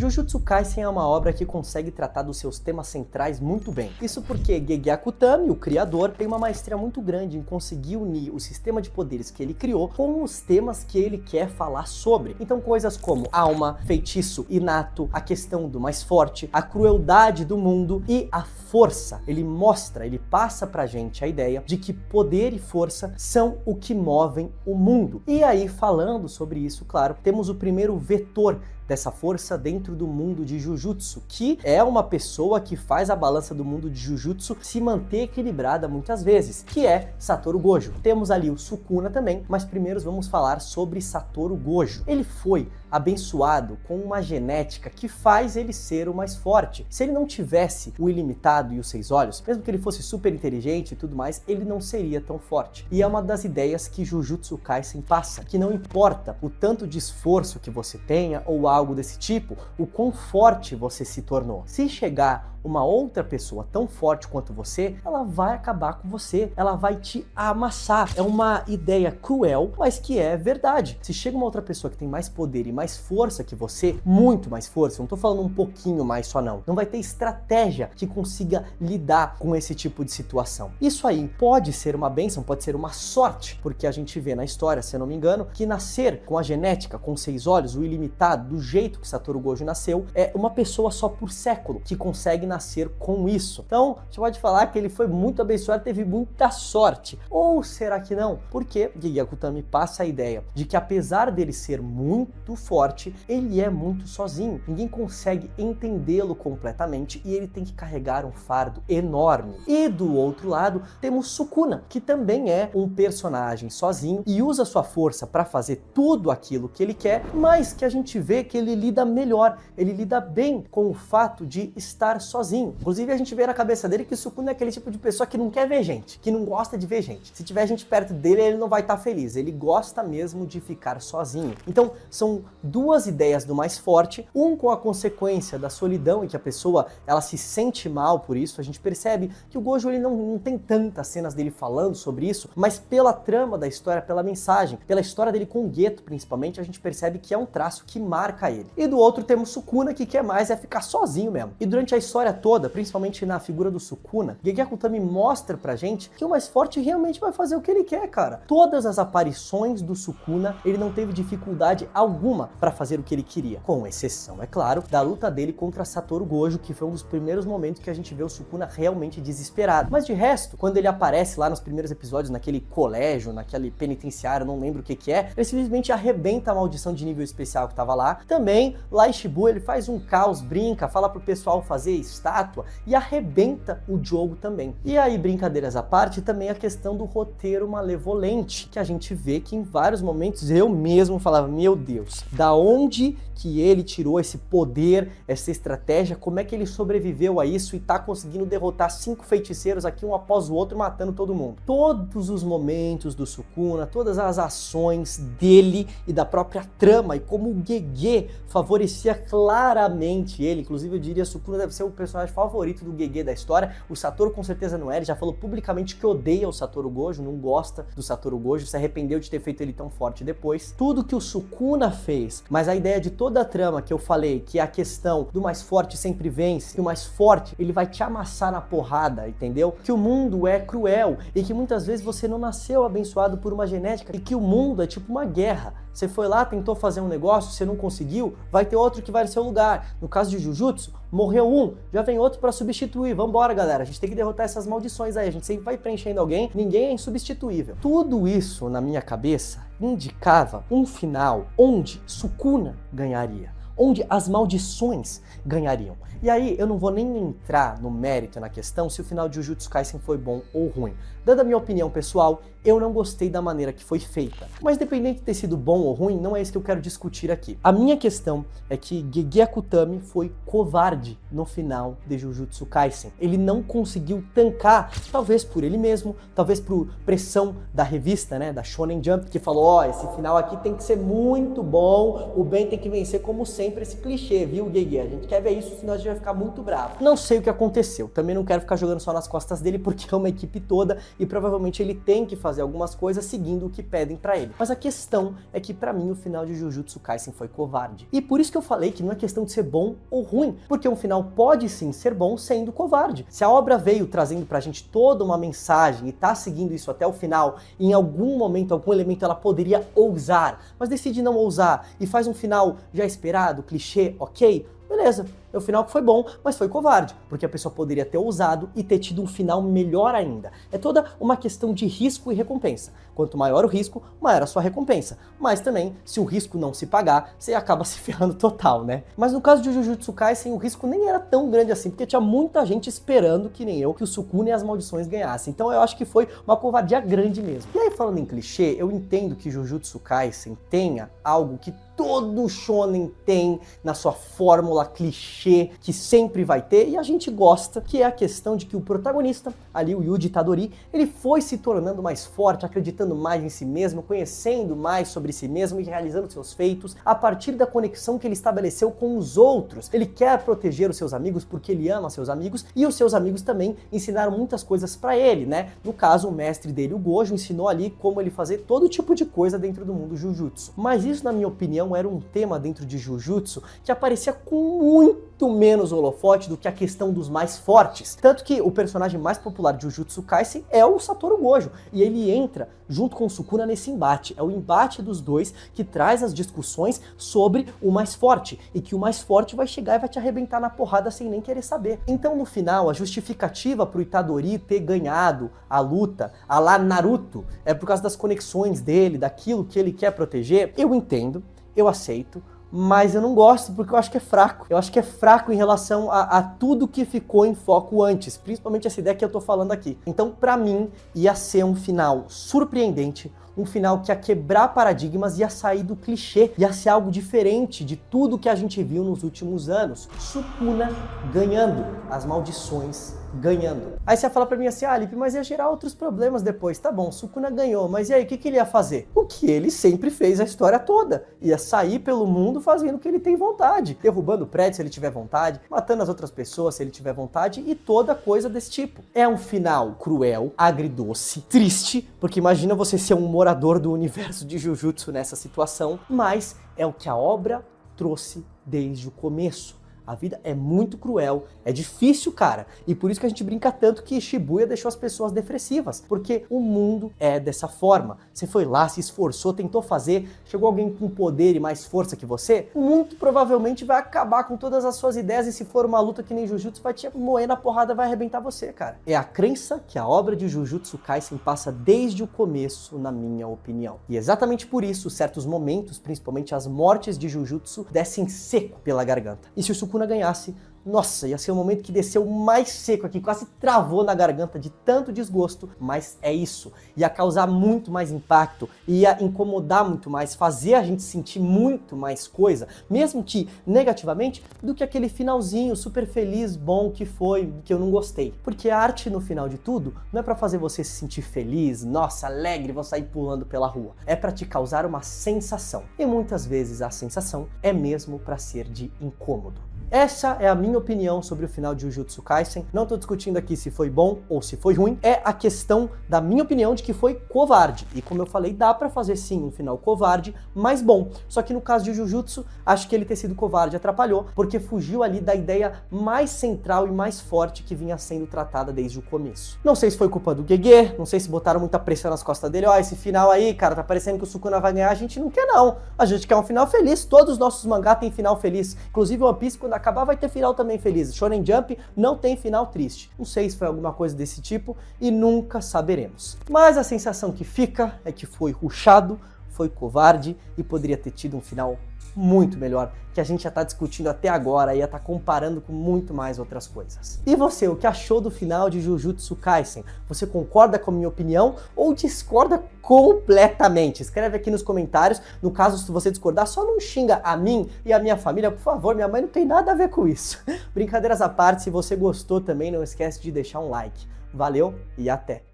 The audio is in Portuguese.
Jujutsu Kaisen é uma obra que consegue tratar dos seus temas centrais muito bem. Isso porque Gege Akutami, o criador, tem uma maestria muito grande em conseguir unir o sistema de poderes que ele criou com os temas que ele quer falar sobre. Então coisas como alma, feitiço inato, a questão do mais forte, a crueldade do mundo e a força. Ele mostra, ele passa pra gente a ideia de que poder e força são o que movem o mundo. E aí, falando sobre isso, claro, temos o primeiro vetor dessa força dentro do mundo de Jujutsu, que é uma pessoa que faz a balança do mundo de Jujutsu se manter equilibrada muitas vezes, que é Satoru Gojo. Temos ali o Sukuna também, mas primeiro vamos falar sobre Satoru Gojo. Ele foi abençoado com uma genética que faz ele ser o mais forte. Se ele não tivesse o ilimitado e os 6 olhos, mesmo que ele fosse super inteligente e tudo mais, ele não seria tão forte. E é uma das ideias que Jujutsu Kaisen passa, que não importa o tanto de esforço que você tenha ou algo desse tipo, o quão forte você se tornou. Se chegar uma outra pessoa tão forte quanto você, ela vai acabar com você, ela vai te amassar. É uma ideia cruel, mas que é verdade. Se chega uma outra pessoa que tem mais poder e mais força que você, muito mais força, não tô falando um pouquinho mais só não vai ter estratégia que consiga lidar com esse tipo de situação. Isso aí pode ser uma bênção, pode ser uma sorte, porque a gente vê na história, se eu não me engano, que nascer com a genética, com 6 olhos, o ilimitado, do jeito que Satoru Gojo nasceu, é uma pessoa só por século que consegue nascer com isso. Então, a gente pode falar que ele foi muito abençoado, teve muita sorte. Ou será que não? Porque Gege Akutami passa a ideia de que apesar dele ser muito forte, ele é muito sozinho. Ninguém consegue entendê-lo completamente e ele tem que carregar um fardo enorme. E do outro lado, temos Sukuna, que também é um personagem sozinho e usa sua força para fazer tudo aquilo que ele quer, mas que a gente vê que ele lida melhor, ele lida bem com o fato de estar sozinho. Inclusive a gente vê na cabeça dele que o Sukuna é aquele tipo de pessoa que não quer ver gente, que não gosta de ver gente. Se tiver gente perto dele, ele não vai estar feliz, ele gosta mesmo de ficar sozinho. Então são duas ideias do mais forte, um com a consequência da solidão e que a pessoa ela se sente mal por isso. A gente percebe que o Gojo ele não tem tantas cenas dele falando sobre isso, mas pela trama da história, pela mensagem, pela história dele com o Geto principalmente, a gente percebe que é um traço que marca ele. E do outro temos Sukuna, que quer mais é ficar sozinho mesmo. E durante a história toda, principalmente na figura do Sukuna, Gege Akutami mostra pra gente que o mais forte realmente vai fazer o que ele quer, cara. Todas as aparições do Sukuna, ele não teve dificuldade alguma pra fazer o que ele queria, com exceção, é claro, da luta dele contra Satoru Gojo, que foi um dos primeiros momentos que a gente vê o Sukuna realmente desesperado. Mas de resto, quando ele aparece lá nos primeiros episódios, naquele colégio, naquele penitenciário, não lembro o que é, ele simplesmente arrebenta a maldição de nível especial que tava lá. Também, lá em Shibuya, ele faz um caos, brinca, fala pro pessoal fazer estátua e arrebenta o jogo também. E aí, brincadeiras à parte, também a questão do roteiro malevolente, que a gente vê que em vários momentos eu mesmo falava, meu Deus, da onde que ele tirou esse poder, essa estratégia, como é que ele sobreviveu a isso e tá conseguindo derrotar 5 feiticeiros aqui um após o outro, matando todo mundo. Todos os momentos do Sukuna, todas as ações dele e da própria trama e como o Gege favorecia claramente ele, inclusive eu diria Sukuna deve ser o personagem favorito do Gege da história, o Satoru com certeza não é, ele já falou publicamente que odeia o Satoru Gojo, não gosta do Satoru Gojo, se arrependeu de ter feito ele tão forte depois. Tudo que o Sukuna fez, mas a ideia de toda a trama que eu falei, que é a questão do mais forte sempre vence, que o mais forte ele vai te amassar na porrada, entendeu? Que o mundo é cruel e que muitas vezes você não nasceu abençoado por uma genética e que o mundo é tipo uma guerra. Você foi lá, tentou fazer um negócio, você não conseguiu, vai ter outro que vai no seu lugar. No caso de Jujutsu, morreu um, já vem outro pra substituir. Vambora, galera, a gente tem que derrotar essas maldições aí, a gente sempre vai preenchendo alguém, ninguém é insubstituível. Tudo isso na minha cabeça indicava um final onde Sukuna ganharia, onde as maldições ganhariam. E aí eu não vou nem entrar no mérito na questão se o final de Jujutsu Kaisen foi bom ou ruim. Dando a minha opinião pessoal, eu não gostei da maneira que foi feita. Mas independente de ter sido bom ou ruim, não é isso que eu quero discutir aqui. A minha questão é que Gege Akutami foi covarde no final de Jujutsu Kaisen. Ele não conseguiu tancar, talvez por ele mesmo, talvez por pressão da revista, né, da Shonen Jump, que falou, ó, esse final aqui tem que ser muito bom, o bem tem que vencer como sempre. sempre esse clichê, viu, Gege? A gente quer ver isso, senão a gente vai ficar muito bravo. Não sei o que aconteceu, também não quero ficar jogando só nas costas dele, porque é uma equipe toda e provavelmente ele tem que fazer algumas coisas seguindo o que pedem pra ele. Mas a questão é que pra mim o final de Jujutsu Kaisen foi covarde. E por isso que eu falei que não é questão de ser bom ou ruim, porque um final pode sim ser bom sendo covarde. Se a obra veio trazendo pra gente toda uma mensagem e tá seguindo isso até o final, e em algum momento, algum elemento ela poderia ousar, mas decide não ousar e faz um final já esperado, clichê, ok? Beleza, é o final que foi bom, mas foi covarde, porque a pessoa poderia ter ousado e ter tido um final melhor ainda. É toda uma questão de risco e recompensa. Quanto maior o risco, maior a sua recompensa. Mas também, se o risco não se pagar, você acaba se ferrando total, né? Mas no caso de Jujutsu Kaisen, o risco nem era tão grande assim, porque tinha muita gente esperando, que nem eu, que o Sukuna e as maldições ganhassem. Então eu acho que foi uma covardia grande mesmo. E aí, falando em clichê, eu entendo que Jujutsu Kaisen tenha algo que todo shonen tem na sua fórmula clichê, que sempre vai ter, e a gente gosta, que é a questão de que o protagonista, ali o Yuji Itadori, ele foi se tornando mais forte, acreditando mais em si mesmo, conhecendo mais sobre si mesmo e realizando seus feitos a partir da conexão que ele estabeleceu com os outros. Ele quer proteger os seus amigos porque ele ama seus amigos, e os seus amigos também ensinaram muitas coisas pra ele, né? No caso, o mestre dele, o Gojo, ensinou ali como ele fazer todo tipo de coisa dentro do mundo Jujutsu. Mas isso, na minha opinião, era um tema dentro de Jujutsu que aparecia com muito menos holofote do que a questão dos mais fortes. Tanto que o personagem mais popular de Jujutsu Kaisen é o Satoru Gojo, e ele entra junto com o Sukuna nesse embate. É o embate dos dois que traz as discussões sobre o mais forte, e que o mais forte vai chegar e vai te arrebentar na porrada sem nem querer saber. Então, no final, a justificativa pro Itadori ter ganhado a luta, a lá Naruto, é por causa das conexões dele, daquilo que ele quer proteger. Eu entendo, eu aceito, mas eu não gosto porque eu acho que é fraco. Eu acho que é fraco em relação a tudo que ficou em foco antes, principalmente essa ideia que eu tô falando aqui. Então, pra mim, ia ser um final surpreendente, um final que ia quebrar paradigmas, ia sair do clichê, ia ser algo diferente de tudo que a gente viu nos últimos anos. Sukuna ganhando, as maldições ganhando. Aí você ia falar pra mim assim, Lipe, mas ia gerar outros problemas depois. Tá bom, Sukuna ganhou, mas e aí, o que ele ia fazer? O que ele sempre fez a história toda. Ia sair pelo mundo fazendo o que ele tem vontade. Derrubando o prédio se ele tiver vontade, matando as outras pessoas se ele tiver vontade e toda coisa desse tipo. É um final cruel, agridoce, triste, porque imagina você ser um morador do universo de Jujutsu nessa situação, mas é o que a obra trouxe desde o começo. A vida é muito cruel, é difícil, cara. E por isso que a gente brinca tanto que Shibuya deixou as pessoas depressivas. Porque o mundo é dessa forma. Você foi lá, se esforçou, tentou fazer, chegou alguém com poder e mais força que você, muito provavelmente vai acabar com todas as suas ideias, e se for uma luta que nem Jujutsu, vai te moer na porrada, vai arrebentar você, cara. É a crença que a obra de Jujutsu Kaisen passa desde o começo, na minha opinião. E exatamente por isso, certos momentos, principalmente as mortes de Jujutsu, descem seco pela garganta. E se o Sukuna ganhasse, nossa, ia ser o momento que desceu mais seco aqui, quase travou na garganta de tanto desgosto, mas é isso. Ia causar muito mais impacto, ia incomodar muito mais, fazer a gente sentir muito mais coisa, mesmo que negativamente, do que aquele finalzinho super feliz, bom que foi, que eu não gostei. Porque a arte, no final de tudo, não é pra fazer você se sentir feliz, nossa, alegre, vou sair pulando pela rua. É pra te causar uma sensação. E muitas vezes a sensação é mesmo pra ser de incômodo. Essa é a minha opinião sobre o final de Jujutsu Kaisen. Não tô discutindo aqui se foi bom ou se foi ruim. É a questão da minha opinião de que foi covarde. E como eu falei, dá pra fazer sim um final covarde, mas bom. Só que no caso de Jujutsu, acho que ele ter sido covarde atrapalhou, porque fugiu ali da ideia mais central e mais forte que vinha sendo tratada desde o começo. Não sei se foi culpa do Gege, não sei se botaram muita pressão nas costas dele. Ó, esse final aí, cara, tá parecendo que o Sukuna vai ganhar. A gente não quer não. A gente quer um final feliz. Todos os nossos mangá têm final feliz. Inclusive One Piece, quando acabar, vai ter final também feliz. Shonen Jump não tem final triste. Não sei se foi alguma coisa desse tipo e nunca saberemos. Mas a sensação que fica é que foi rushado, foi covarde e poderia ter tido um final muito melhor, que a gente já tá discutindo até agora e ia tá comparando com muito mais outras coisas. E você, o que achou do final de Jujutsu Kaisen? Você concorda com a minha opinião ou discorda completamente? Escreve aqui nos comentários. No caso, se você discordar, só não xinga a mim e a minha família, por favor, minha mãe não tem nada a ver com isso. Brincadeiras à parte, se você gostou também, não esquece de deixar um like. Valeu e até!